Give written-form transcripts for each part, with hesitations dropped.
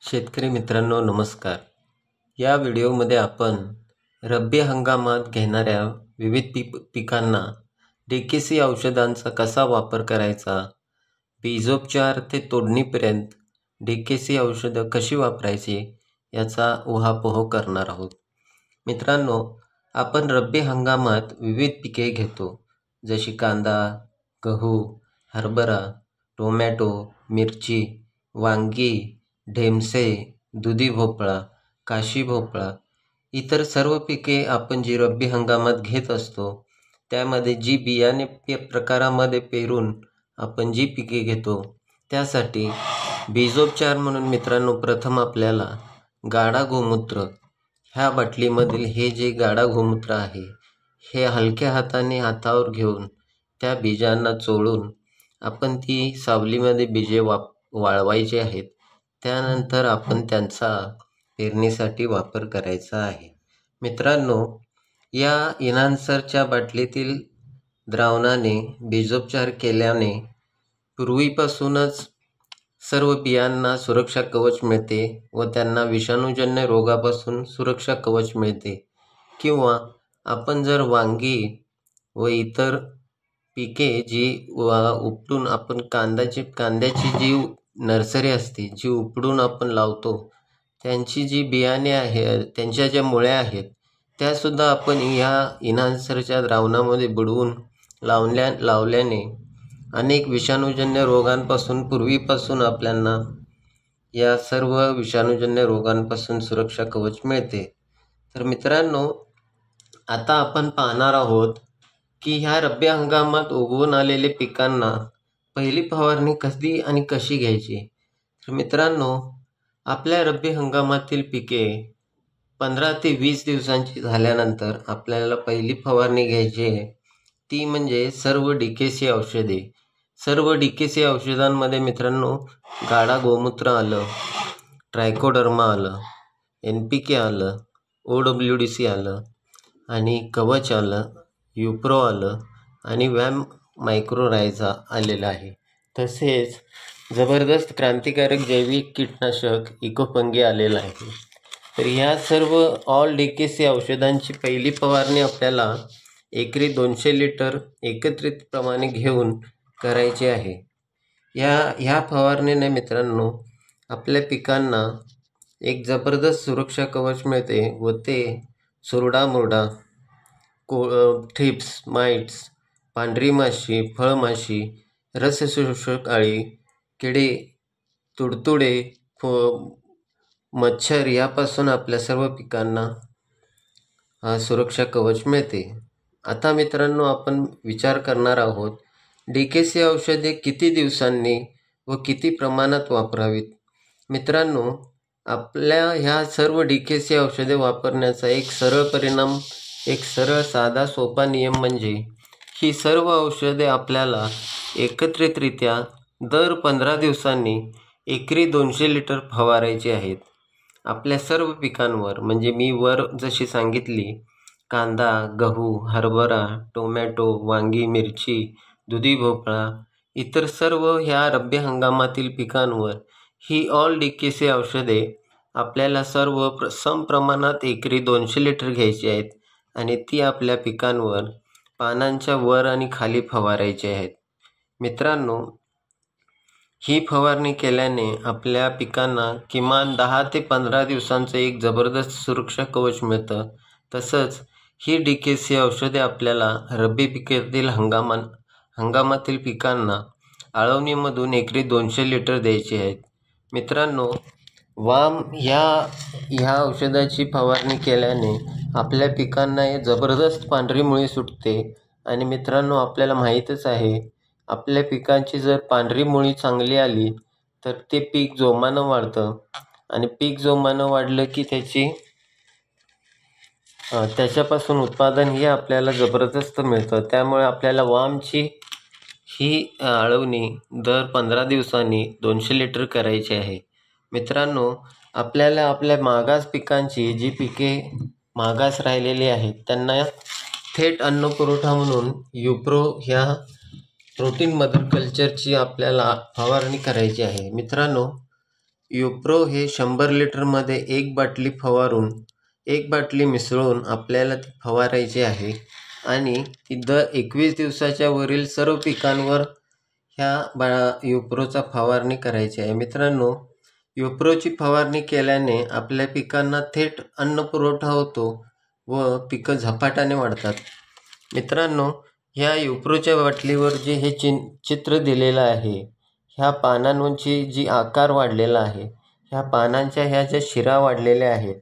शेतकरी मित्रांनो नमस्कार. या व्हिडिओमध्ये आपण रब्बी हंगामात घेणाऱ्या विविध पिकांना DKC औषधांचा कसा वापर करायचा, बीजोपचार ते तोडणीपर्यंत DKC औषधं कशी वापरायची याचा उहापोह करणार आहोत. मित्रांनो, आपण रब्बी हंगामात विविध पिके घेतो, जशी कांदा, गहू, हरभरा, टोमॅटो, मिरची, वांगी, ढेमसे, दुधी भोपळा, काशी भोपळा, इतर सर्व पिके आपण जी रब्बी हंगामात घेत असतो त्यामध्ये जी बियाणे प्रकारामध्ये पेरून आपण जी पिके घेतो त्यासाठी बीजोपचार म्हणून मित्रांनो प्रथम आपल्याला गाढा गोमूत्र ह्या बाटलीमधील हे जे गाढा गोमूत्र आहे हे हलक्या हाताने हातावर घेऊन त्या बीजांना चोळून आपण ती सावलीमध्ये बीजे वाळवायची आहेत. त्यानंतर आपण त्यांचा पेरणीसाठी वापर करायचा आहे. मित्रांनो, या इनान्सरच्या बाटलीतील द्रावणाने बीजोपचार केल्याने पूर्वीपासूनच सर्व बियांना सुरक्षा कवच मिळते व त्यांना विषाणूजन्य रोगापासून सुरक्षा कवच मिळते. किंवा आपण जर वांगी व इतर पिके जी उपटून आपण कांद्याची जी नर्सरी असते जी उपडून आपण लावतो त्यांची जी बियाणे आहे त्यांच्या ज्या मुळ्या आहेत त्यासुद्धा आपण ह्या इनान्सरच्या द्रावणामध्ये बुडवून लावल्याने अनेक विषाणूजन्य रोगांपासून पूर्वीपासून आपल्याला या सर्व विषाणूजन्य रोगांपासून सुरक्षा कवच मिळते. तर मित्रांनो, आता आपण पाहणार आहोत की ह्या रब्बी हंगामात उगवून आलेल्या पिकांना पहिली फवारणी कधी आणि कशी घ्यायची. तर मित्रांनो, आपल्या रब्बी हंगामातील पिके 15 ते 20 दिवसांची झाल्यानंतर आपल्याला पहिली फवारणी घ्यायची आहे. ती म्हणजे सर्व DKC औषधे. सर्व DKC औषधांमध्ये मित्रांनो गाढा गोमूत्र आलं, ट्रायकोडर्मा आलं, NPK आलं, OWDC आलं आणि कवच आलं, युप्रो आलं आणि वॅम मायक्रोरायझा आलेला आहे. तसेच जबरदस्त क्रांतिकारक जैविक कीटनाशक इकोफंगी आलेलं आहे. तर ह्या सर्व ऑल DKC औषधांची पहिली फवारणी आपल्याला एकरी 200 लिटर एकत्रितप्रमाणे घेऊन करायची आहे. ह्या फवारणीने मित्रांनो आपल्या पिकांना एक जबरदस्त सुरक्षा कवच मिळते व ते चुरडामुरडा, थ्रिप्स, माइट्स, पांढरी माशी, फळमाशी, रसशोषक अळी, किडे, तुडतुडे, मच्छर यापासून आपल्या सर्व पिकांना सुरक्षा कवच मिळते. आता मित्रांनो, आपण विचार करणार आहोत DKC औषधे किती दिवसांनी व किती प्रमाणात वापरावीत. मित्रांनो, आपल्या ह्या सर्व DKC औषधे वापरण्याचा एक सरळ साधा सोपा नियम म्हणजे ही सर्व औषधे आपल्याला एकत्रितरित्या दर 15 दिवसांनी एकरी 200 लिटर फवारायची आहेत आपल्या सर्व पिकांवर. म्हणजे मी वर जशी सांगितली कांदा, गहू, हरभरा, टोमॅटो, वांगी, मिरची, दुधी भोपळा, इतर सर्व ह्या रब्बी हंगामातील पिकांवर ही ऑल DKC औषधे आपल्याला सर्व समप्रमाणात एकरी 200 लिटर घ्यायची आहेत आणि ती आपल्या पिकांवर पानांच्या वर आणि खाली फवारायची आहेत. मित्रांनो, ही फवारणी केल्याने आपल्या पिकांना किमान 10 ते 15 दिवसांचं एक जबरदस्त सुरक्षा कवच मिळतं. तसंच ही DKC औषधे आपल्याला रब्बी पिकातील हंगामातील पिकांना आळवणीमधून एकरी 200 लिटर द्यायची आहेत. मित्रांनो, वाम ह्या औषधाची फवारणी केल्याने आपल्या पिकांना जबरदस्त पांढरी मुळी सुटते. आणि मित्रांनो, आपल्याला माहीतच आहे आपल्या पिकांची जर पांढरी मुळी चांगली आली तर ते पीक जोमानं वाढतं आणि पीक जोमानं वाढलं की त्याच्यापासून उत्पादनही आपल्याला जबरदस्त मिळतं. त्यामुळे आपल्याला वामची ही आळवणी दर 15 दिवसांनी 200 लिटर करायची आहे. मित्रांनो, आपल्याला आपल्या मागास पिकांची जी पिके मागास राहिलेली आहेत त्यांना थेट अन्नपुरवठा म्हणून युप्रो ह्या प्रोटीन मदर कल्चरची आपल्याला फवारणी करायची आहे. मित्रांनो, युप्रो हे 100 लिटरमध्ये 1 बाटली फवारून 1 बाटली मिसळून आपल्याला ती फवारायची आहे आणि ती 21 दिवसाच्या वरील सर्व पिकांवर युप्रोचा फवारणी करायची आहे. मित्रांनो, युप्रोची फवारणी केल्याने आपल्या पिकांना थेट अन्न पुरवठा होतो व पिकं झपाट्याने वाढतात. मित्रांनो, ह्या युप्रोच्या बाटलीवर जे हे चित्र दिलेलं आहे, ह्या पानांची जी आकार वाढलेला आहे, ह्या पानांच्या ह्या ज्या शिरा वाढलेल्या आहेत,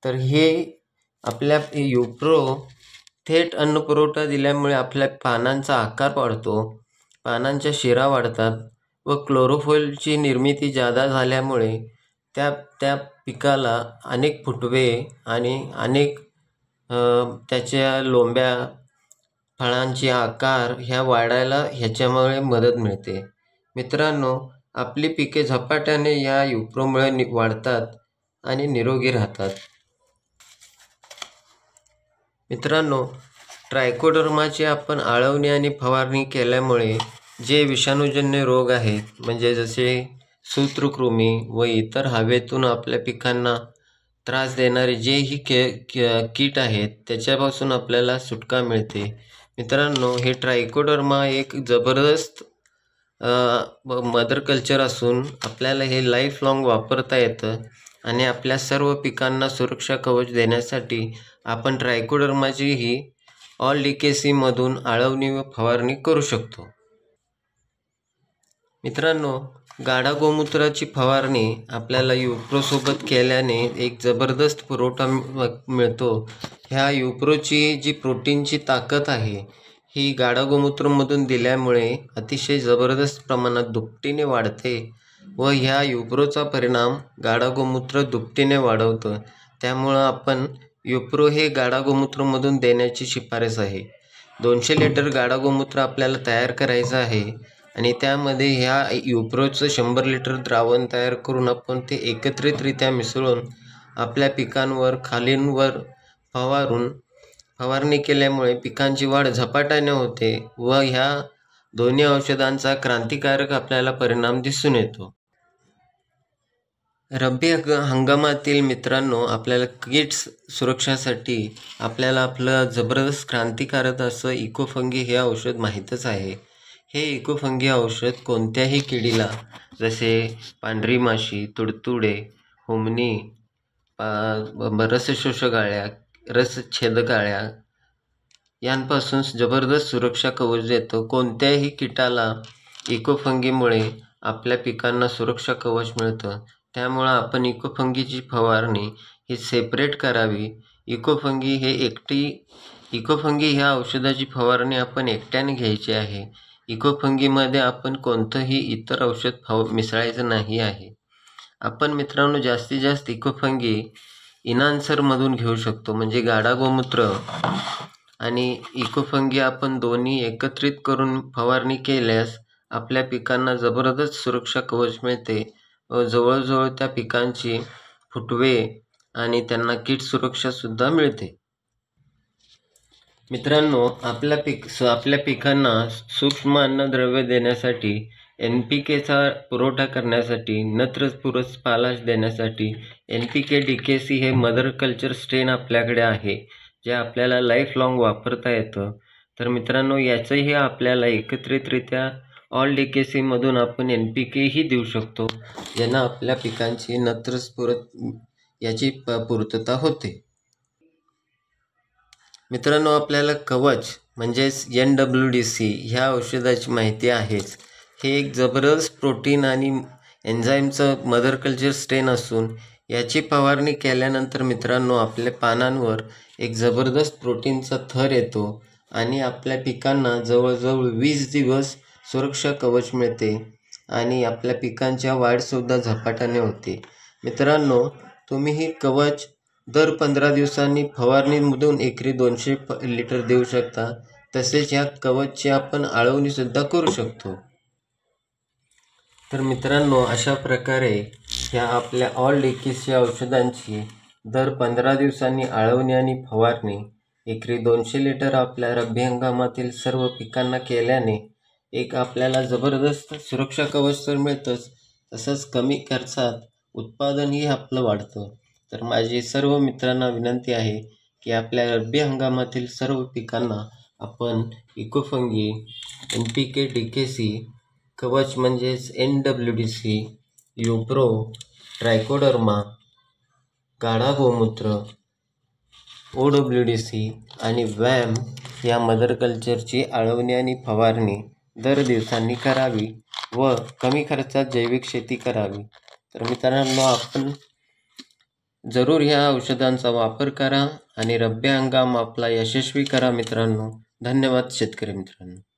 तर हे आपल्या युप्रो थेट अन्न पुरवठा दिल्यामुळे आपल्या पानांचा आकार वाढतो, पानांच्या शिरा वाढतात व क्लोरोफिलची निर्मिती जादा झाल्यामुळे त्या पिकाला अनेक फुटवे आणि अनेक त्याच्या लोंब्या, फळांचे आकार ह्या वाढायला ह्याच्यामुळे मदत मिळते. मित्रांनो, आपली पिके झपाट्याने या युप्रोमुळे वाढतात आणि निरोगी राहतात. मित्रांनो, ट्रायकोडर्माची आपण आळवणी आणि फवारणी केल्यामुळे जे विषाणूजन्य रोग आहेत, म्हणजे जसे सूत्रकृमी व इतर हवेतून आपल्या पिकांना त्रास देणारे जेही कीट आहेत, त्याच्यापासून आपल्याला सुटका मिळते. मित्रांनो, हे ट्रायकोडर्मा एक जबरदस्त मदर कल्चर असून आपल्याला हे लाईफ लॉंग वापरता येतं आणि आपल्या सर्व पिकांना सुरक्षा कवच देण्यासाठी आपण ट्रायकोडर्माची ही ऑल डीकेसीमधून आळवणी व फवारणी करू शकतो. मित्रांनो, गाढा गोमूत्राची फवारणी आपल्याला युप्रोसोबत केल्याने एक जबरदस्त पुरवठा मिळतो. ह्या युप्रोची जी प्रोटीनची ताकद आहे, ही गाढा गोमूत्रामधून दिल्यामुळे अतिशय जबरदस्त प्रमाणात दुपटीने वाढते व ह्या युप्रोचा परिणाम गाढा गोमूत्र दुपटीने वाढवतं. त्यामुळं आपण युप्रो हे गाढा गोमूत्रामधून देण्याची शिफारस आहे. 200 लिटर गाढा गोमूत्र आपल्याला तयार करायचं आहे आणि त्यामध्ये ह्या युप्रोचं 100 लिटर द्रावण तयार करून आपण ते एकत्रितरित्या मिसळून आपल्या पिकांवर खालींवर फवारणी केल्यामुळे पिकांची वाढ झपाट्याने होते व ह्या दोन्ही औषधांचा क्रांतिकारक आपल्याला परिणाम दिसून येतो. रब्बी हंगामातील मित्रांनो, आपल्याला किड्स सुरक्षासाठी आपल्याला आपलं जबरदस्त क्रांतिकारक असं इकोफंगी हे औषध माहीतच आहे. हे इकोफंगी औषध कोणत्याही किडीला, जसे पांढरी माशी, तुडतुडे, हुमणी, रसशोषक रसछेदक अळ्या यांपासून जबरदस्त सुरक्षा कवच देतं. कोणत्याही कीटाला इकोफंगीमुळे आपल्या पिकांना सुरक्षा कवच मिळतं. त्यामुळं आपण इकोफंगीची फवारणी ही सेपरेट करावी. इकोफंगी ह्या औषधाची फवारणी आपण एकट्याने घ्यायची आहे. इकोफंगीमध्ये आपण कोणतंही इतर औषध मिसळायचं नाही आहे. आपण मित्रांनो, जास्तीत जास्त इकोफंगी इनान्सरमधून घेऊ शकतो. म्हणजे गाढा गोमूत्र आणि इकोफंगी आपण दोन्ही एकत्रित करून फवारणी केल्यास आपल्या पिकांना जबरदस्त सुरक्षा कवच मिळते व जवळजवळ त्या पिकांची फुटवे आणि त्यांना कीड सुरक्षासुद्धा मिळते. मित्रांनो, आपल्या पिकांना सूक्ष्म अन्नद्रव्य देण्यासाठी, NPKचा पुरवठा करण्यासाठी, नत्रपुरस पालाश देण्यासाठी NPK DKC हे मदर कल्चर स्ट्रेन आपल्याकडे आहे, जे आपल्याला लाईफ लॉंग वापरता येतं. तर मित्रांनो, याचंही आपल्याला एकत्रितरित्या ऑल DKCमधून आपण NPK ही देऊ शकतो, ज्यांना आपल्या पिकांची याची पूर्तता होते. मित्रांनो, आपल्याला कवच म्हणजेच NWDC ह्या औषधाची माहिती आहेच. हे एक जबरदस्त प्रोटीन आणि एन्झाईमचं मदर कल्चर स्ट्रेन असून याची फवारणी केल्यानंतर मित्रांनो, आपल्या पानांवर एक जबरदस्त प्रोटीनचा थर येतो आणि आपल्या पिकांना जवळजवळ 20 दिवस सुरक्षा कवच मिळते आणि आपल्या पिकांच्या वाढसुद्धा झपाट्याने होते. मित्रांनो, तुम्ही ही कवच दर 15 दिवसांनी फवारणीमधून एकरी 200 लिटर देऊ शकता. तसेच ह्या कवचची आपण आळवणीसुद्धा करू शकतो. तर मित्रांनो, अशा प्रकारे ह्या आपल्या ऑल डीकेसी औषधांची दर 15 दिवसांनी आळवणी आणि फवारणी एकरी 200 लिटर आपल्या रब्बी हंगामातील सर्व पिकांना केल्याने एक आपल्याला जबरदस्त सुरक्षा कवच तर मिळतंच, तसंच कमी खर्चात उत्पादनही आपलं वाढतं. तर माझी सर्व मित्रांना विनंती आहे की आपल्या रब्बी हंगामातील सर्व पिकांना आपण इकोफंगी, NPK, DKC, कवच म्हणजेच NWDC, युप्रो, ट्रायकोडर्मा, गाढा गोमूत्र, OWDC आणि वॅम या मदर कल्चरची आळवणी आणि फवारणी दर दिवसांनी करावी व कमी खर्चात जैविक शेती करावी. तर मित्रांनो, आपण जरूर ह्या औषधांचा वापर करा आणि रब्बी हंगाम आपला यशस्वी करा मित्रांनो. धन्यवाद शेतकरी मित्रांनो.